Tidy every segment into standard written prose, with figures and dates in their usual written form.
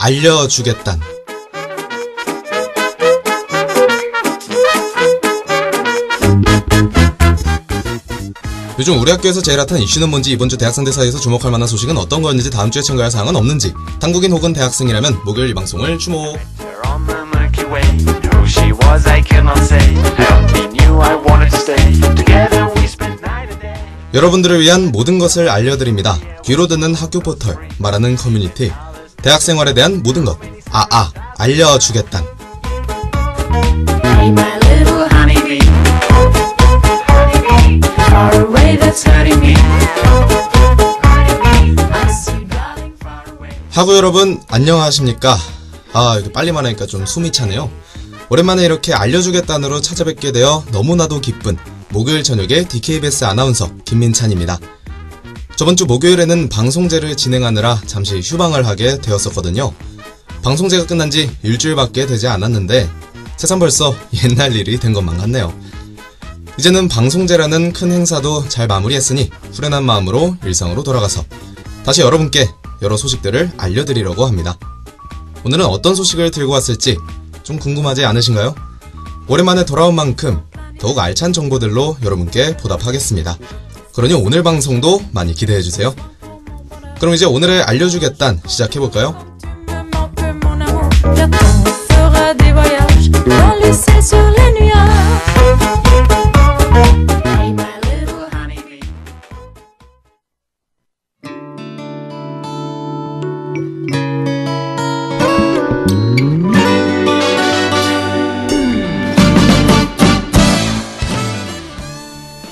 알려주겠단. 요즘 우리 학교에서 제일 핫한 이슈는 뭔지, 이번 주 대학생들 사이에서 주목할 만한 소식은 어떤 거였는지, 다음 주에 참가할 사항은 없는지, 당국인 혹은 대학생이라면 목요일 이 방송을 주목. 여러분들을 위한 모든 것을 알려드립니다. 귀로 듣는 학교 포털, 말하는 커뮤니티, 대학생활에 대한 모든 것, 알려주겠단. 하구 여러분 안녕하십니까. 이렇게 빨리 말하니까 좀 숨이 차네요. 오랜만에 이렇게 알려주겠단으로 찾아뵙게 되어 너무나도 기쁜 목요일 저녁에 DKBS 아나운서 김민찬입니다. 저번주 목요일에는 방송제를 진행하느라 잠시 휴방을 하게 되었었거든요. 방송제가 끝난지 일주일밖에 되지 않았는데 세상 벌써 옛날 일이 된 것만 같네요. 이제는 방송제라는 큰 행사도 잘 마무리했으니 후련한 마음으로 일상으로 돌아가서 다시 여러분께 여러 소식들을 알려드리려고 합니다. 오늘은 어떤 소식을 들고 왔을지 좀 궁금하지 않으신가요? 오랜만에 돌아온 만큼 더욱 알찬 정보들로 여러분께 보답하겠습니다. 그러니 오늘 방송도 많이 기대해주세요. 그럼 이제 오늘의 알려주겠단 시작해볼까요?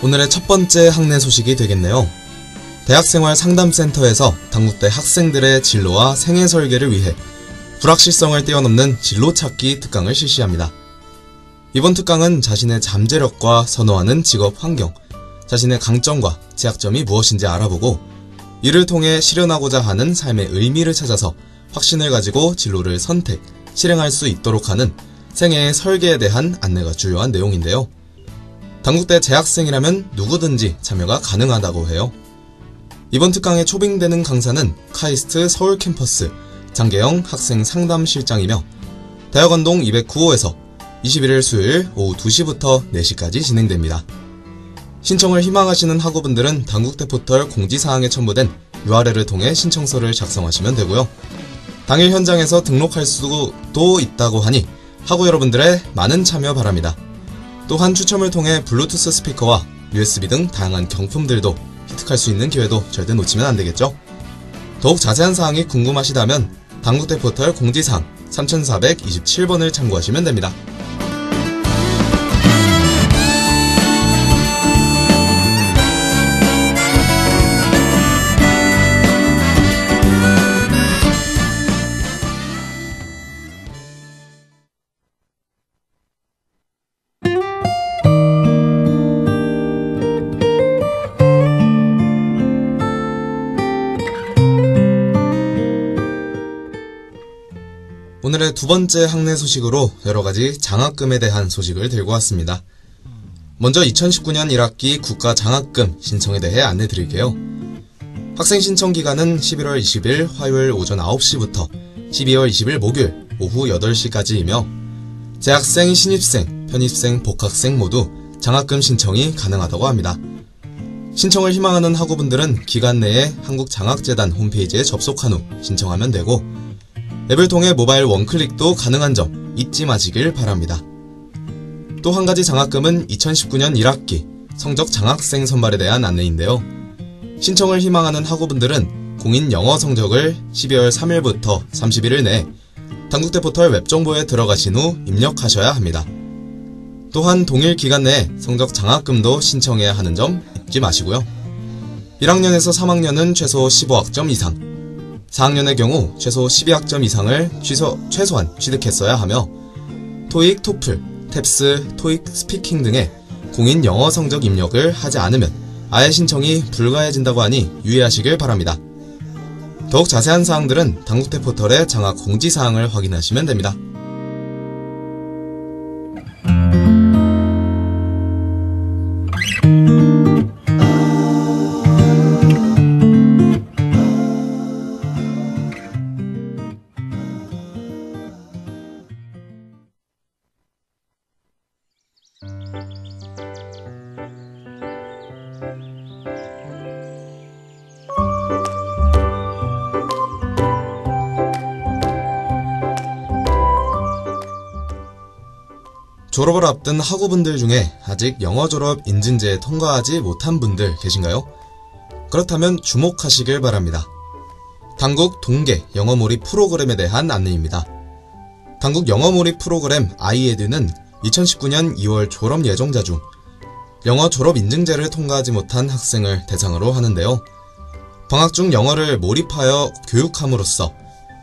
오늘의 첫 번째 학내 소식이 되겠네요. 대학생활 상담센터에서 당국대 학생들의 진로와 생애 설계를 위해 불확실성을 뛰어넘는 진로 찾기 특강을 실시합니다. 이번 특강은 자신의 잠재력과 선호하는 직업 환경, 자신의 강점과 제약점이 무엇인지 알아보고 이를 통해 실현하고자 하는 삶의 의미를 찾아서 확신을 가지고 진로를 선택, 실행할 수 있도록 하는 생애의 설계에 대한 안내가 주요한 내용인데요. 당국대 재학생이라면 누구든지 참여가 가능하다고 해요. 이번 특강에 초빙되는 강사는 카이스트 서울 캠퍼스 장계영 학생 상담실장이며 대학원동 209호에서 21일 수요일 오후 2시부터 4시까지 진행됩니다. 신청을 희망하시는 학우분들은 당국대 포털 공지사항에 첨부된 URL을 통해 신청서를 작성하시면 되고요. 당일 현장에서 등록할 수도 있다고 하니 학우 여러분들의 많은 참여 바랍니다. 또한 추첨을 통해 블루투스 스피커와 USB 등 다양한 경품들도 획득할 수 있는 기회도 절대 놓치면 안되겠죠? 더욱 자세한 사항이 궁금하시다면 당국대 포털 공지사항 3427번을 참고하시면 됩니다. 오늘의 두 번째 학내 소식으로 여러가지 장학금에 대한 소식을 들고 왔습니다. 먼저 2019년 1학기 국가장학금 신청에 대해 안내드릴게요. 학생 신청 기간은 11월 20일 화요일 오전 9시부터 12월 20일 목요일 오후 8시까지이며 재학생, 신입생, 편입생, 복학생 모두 장학금 신청이 가능하다고 합니다. 신청을 희망하는 학우분들은 기간 내에 한국장학재단 홈페이지에 접속한 후 신청하면 되고 앱을 통해 모바일 원클릭도 가능한 점 잊지 마시길 바랍니다. 또 한 가지 장학금은 2019년 1학기 성적 장학생 선발에 대한 안내인데요. 신청을 희망하는 학우분들은 공인 영어 성적을 12월 3일부터 31일 내에 당국대 포털 웹정보에 들어가신 후 입력하셔야 합니다. 또한 동일 기간 내에 성적 장학금도 신청해야 하는 점 잊지 마시고요. 1학년에서 3학년은 최소 15학점 이상, 4학년의 경우 최소 12학점 이상을 최소한 취득했어야 하며 토익, 토플, 탭스, 토익 스피킹 등의 공인 영어 성적 입력을 하지 않으면 아예 신청이 불가해진다고 하니 유의하시길 바랍니다. 더욱 자세한 사항들은 당국대 포털의 장학 공지사항을 확인하시면 됩니다. 졸업을 앞둔 학우분들 중에 아직 영어 졸업 인증제에 통과하지 못한 분들 계신가요? 그렇다면 주목하시길 바랍니다. 당국 동계 영어 몰입 프로그램에 대한 안내입니다. 당국 영어 몰입 프로그램 iEdu는 2019년 2월 졸업 예정자 중 영어 졸업 인증제를 통과하지 못한 학생을 대상으로 하는데요. 방학 중 영어를 몰입하여 교육함으로써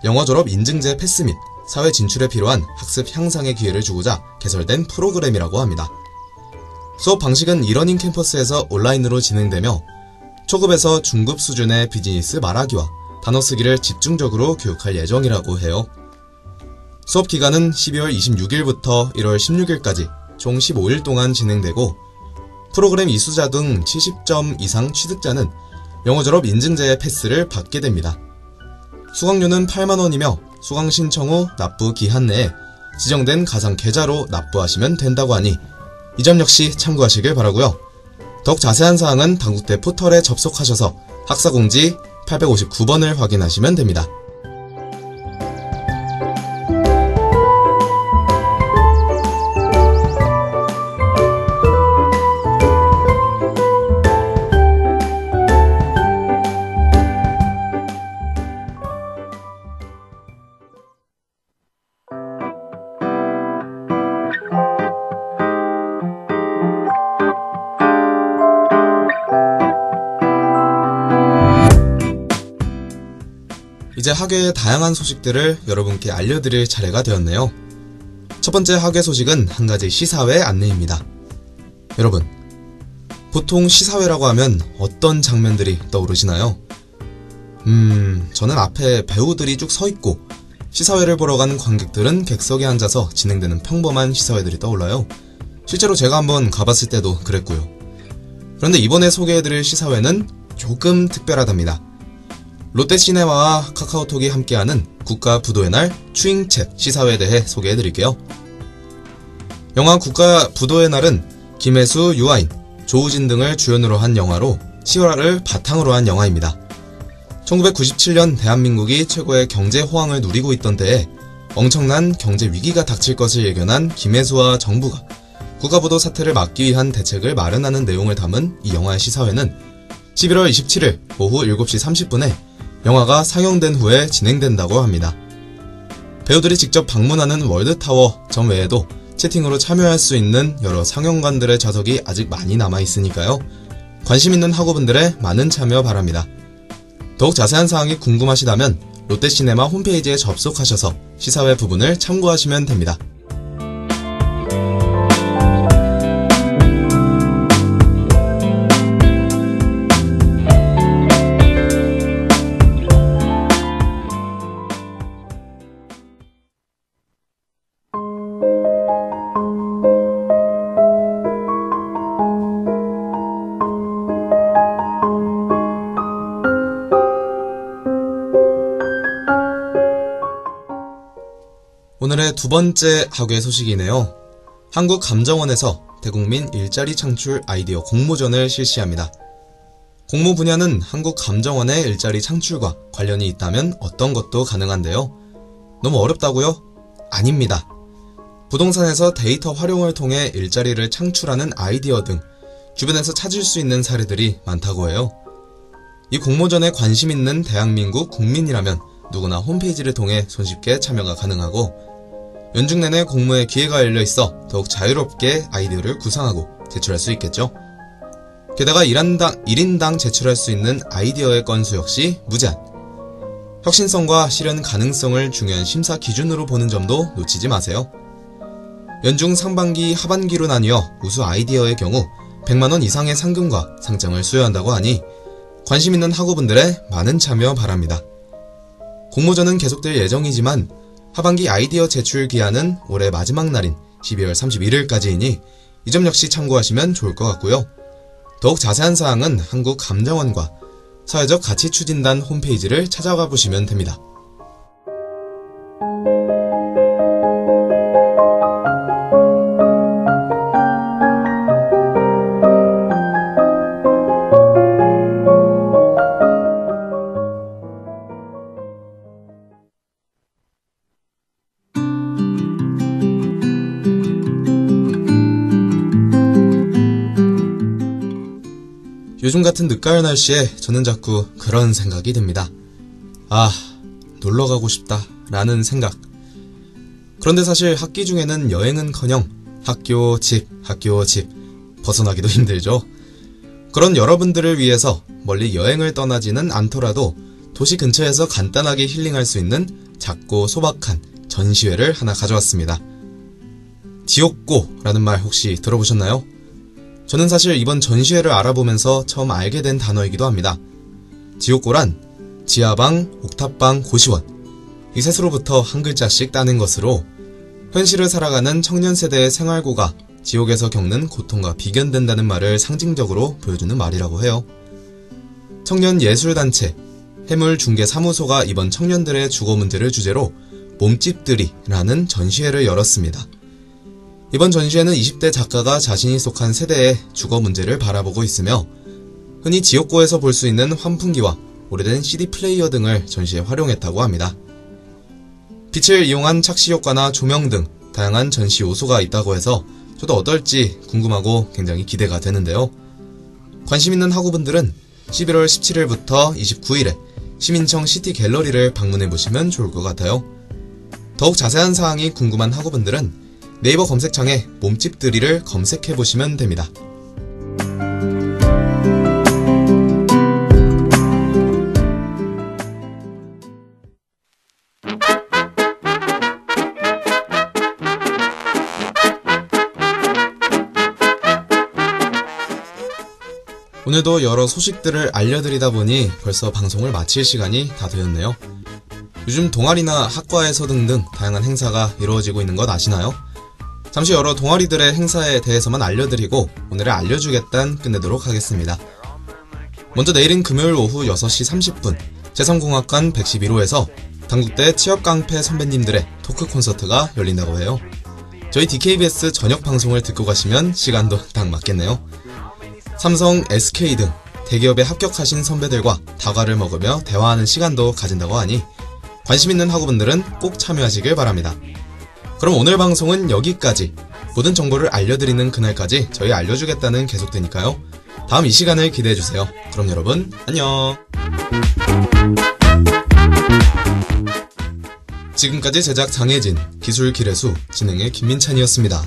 영어 졸업 인증제 패스 및 사회 진출에 필요한 학습 향상의 기회를 주고자 개설된 프로그램이라고 합니다. 수업 방식은 이러닝 캠퍼스에서 온라인으로 진행되며 초급에서 중급 수준의 비즈니스 말하기와 단어 쓰기를 집중적으로 교육할 예정이라고 해요. 수업 기간은 12월 26일부터 1월 16일까지 총 15일 동안 진행되고 프로그램 이수자 등 70점 이상 취득자는 영어 졸업 인증제의 패스를 받게 됩니다. 수강료는 8만원이며 수강 신청 후 납부 기한 내에 지정된 가상 계좌로 납부하시면 된다고 하니 이 점 역시 참고하시길 바라고요. 더욱 자세한 사항은 당국대 포털에 접속하셔서 학사공지 859번을 확인하시면 됩니다. 이제 학예의 다양한 소식들을 여러분께 알려드릴 차례가 되었네요. 첫 번째 학예 소식은 한 가지 시사회 안내입니다. 여러분, 보통 시사회라고 하면 어떤 장면들이 떠오르시나요? 저는 앞에 배우들이 쭉 서 있고 시사회를 보러 간 관객들은 객석에 앉아서 진행되는 평범한 시사회들이 떠올라요. 실제로 제가 한번 가봤을 때도 그랬고요. 그런데 이번에 소개해드릴 시사회는 조금 특별하답니다. 롯데시네마와 카카오톡이 함께하는 국가부도의 날 추잉챗 시사회에 대해 소개해드릴게요. 영화 국가부도의 날은 김혜수, 유아인, 조우진 등을 주연으로 한 영화로 실화를 바탕으로 한 영화입니다. 1997년 대한민국이 최고의 경제 호황을 누리고 있던 때에 엄청난 경제 위기가 닥칠 것을 예견한 김혜수와 정부가 국가부도 사태를 막기 위한 대책을 마련하는 내용을 담은 이 영화의 시사회는 11월 27일 오후 7시 30분에 영화가 상영된 후에 진행된다고 합니다. 배우들이 직접 방문하는 월드타워 점 외에도 채팅으로 참여할 수 있는 여러 상영관들의 좌석이 아직 많이 남아있으니까요. 관심 있는 학우분들의 많은 참여 바랍니다. 더욱 자세한 사항이 궁금하시다면 롯데시네마 홈페이지에 접속하셔서 시사회 부분을 참고하시면 됩니다. 오늘의 두 번째 학예 소식이네요. 한국감정원에서 대국민 일자리 창출 아이디어 공모전을 실시합니다. 공모 분야는 한국감정원의 일자리 창출과 관련이 있다면 어떤 것도 가능한데요. 너무 어렵다고요? 아닙니다. 부동산에서 데이터 활용을 통해 일자리를 창출하는 아이디어 등 주변에서 찾을 수 있는 사례들이 많다고 해요. 이 공모전에 관심 있는 대한민국 국민이라면 누구나 홈페이지를 통해 손쉽게 참여가 가능하고 연중 내내 공모에 기회가 열려있어 더욱 자유롭게 아이디어를 구상하고 제출할 수 있겠죠. 게다가 1인당 제출할 수 있는 아이디어의 건수 역시 무제한. 혁신성과 실현 가능성을 중요한 심사 기준으로 보는 점도 놓치지 마세요. 연중 상반기, 하반기로 나뉘어 우수 아이디어의 경우 100만원 이상의 상금과 상장을 수여한다고 하니 관심 있는 학우분들의 많은 참여 바랍니다. 공모전은 계속될 예정이지만 하반기 아이디어 제출 기한은 올해 마지막 날인 12월 31일까지이니 이 점 역시 참고하시면 좋을 것 같고요. 더욱 자세한 사항은 한국감정원과 사회적 가치추진단 홈페이지를 찾아가 보시면 됩니다. 요즘 같은 늦가을 날씨에 저는 자꾸 그런 생각이 듭니다. 아, 놀러 가고 싶다 라는 생각. 그런데 사실 학기 중에는 여행은커녕 학교, 집 벗어나기도 힘들죠. 그런 여러분들을 위해서 멀리 여행을 떠나지는 않더라도 도시 근처에서 간단하게 힐링할 수 있는 작고 소박한 전시회를 하나 가져왔습니다. 지옥고라는 말 혹시 들어보셨나요? 저는 사실 이번 전시회를 알아보면서 처음 알게 된 단어이기도 합니다. 지옥고란 지하방, 옥탑방, 고시원 이 셋으로부터 한 글자씩 따는 것으로 현실을 살아가는 청년 세대의 생활고가 지옥에서 겪는 고통과 비견된다는 말을 상징적으로 보여주는 말이라고 해요. 청년 예술단체 해물중개사무소가 이번 청년들의 주거 문제를 주제로 몸집들이라는 전시회를 열었습니다. 이번 전시회는 20대 작가가 자신이 속한 세대의 주거 문제를 바라보고 있으며 흔히 지옥고에서 볼 수 있는 환풍기와 오래된 CD 플레이어 등을 전시에 활용했다고 합니다. 빛을 이용한 착시 효과나 조명 등 다양한 전시 요소가 있다고 해서 저도 어떨지 궁금하고 굉장히 기대가 되는데요. 관심 있는 학우분들은 11월 17일부터 29일에 시민청 시티 갤러리를 방문해 보시면 좋을 것 같아요. 더욱 자세한 사항이 궁금한 학우분들은 네이버 검색창에 몸집들이를 검색해 보시면 됩니다. 오늘도 여러 소식들을 알려드리다 보니 벌써 방송을 마칠 시간이 다 되었네요. 요즘 동아리나 학과에서 등등 다양한 행사가 이루어지고 있는 것 아시나요? 잠시 여러 동아리들의 행사에 대해서만 알려드리고 오늘의 알려주겠단 끝내도록 하겠습니다. 먼저 내일인 금요일 오후 6시 30분 제3공학관 111호에서 당국대 취업깡패 선배님들의 토크 콘서트가 열린다고 해요. 저희 DKBS 저녁 방송을 듣고 가시면 시간도 딱 맞겠네요. 삼성, SK 등 대기업에 합격하신 선배들과 다과를 먹으며 대화하는 시간도 가진다고 하니 관심 있는 학우분들은 꼭 참여하시길 바랍니다. 그럼 오늘 방송은 여기까지. 모든 정보를 알려드리는 그날까지 저희 알려주겠다는 계속되니까요. 다음 이 시간을 기대해주세요. 그럼 여러분 안녕. 지금까지 제작 장혜진, 기술 기래수, 진행의 김민찬이었습니다.